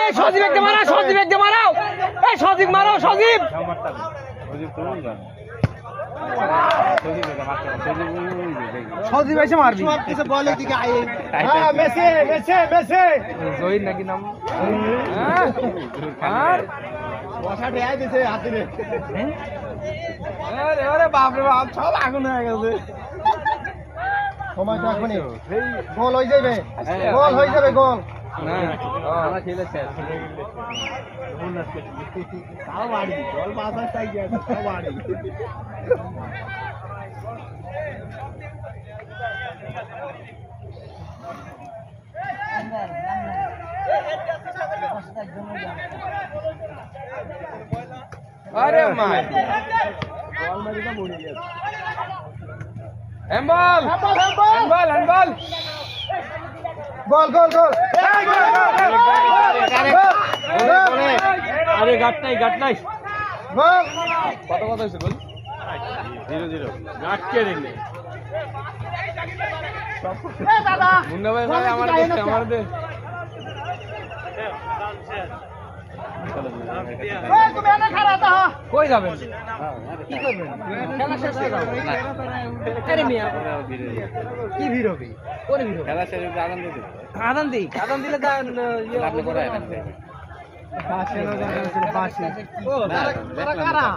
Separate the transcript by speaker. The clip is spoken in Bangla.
Speaker 1: এই সজীব একদম মারা, সজীব একদম মারাও, এই সজীব মারো, সজীব। সজীব এসে মারবি। বলের দিকে আয়। হ্যাঁ মেসে মেসে মেসে। জহির নাকি নাম? হ্যাঁ। আর বসাতে আই দিছে হাতে রে। আরে আরে বাপ রে বাপ, সব আগুন হয়ে গেছে। সময় তো এখনই গোল হয়ে যাবে, গোল হয়ে যাবে, গোল না আমরা খেলেছে তাও বাড়ি গোল পাস আসছে গিয়েছে তাও বাড়ি আরে মাই বল মারিটা মরে গেছে হ্যান্ডবল হ্যান্ডবল হ্যান্ডবল গোল গোল গোল আরে গাট নাই গোল কত কত হইছে গোল 0-0 গাট কে দিলে এ দাদা মুন্না ভাই ভাই আমার দে আমার দে এই তুমি এনে খাড়া তা কই যাবেন কি করবেন খেলা শেষ হয়ে যাবে আরে মিয়া কি ভিড় হবে কোন ভিড় খেলা শেষ হলে আদান দিলে তা ইয়ে করে পাশে না পাশে ও কারা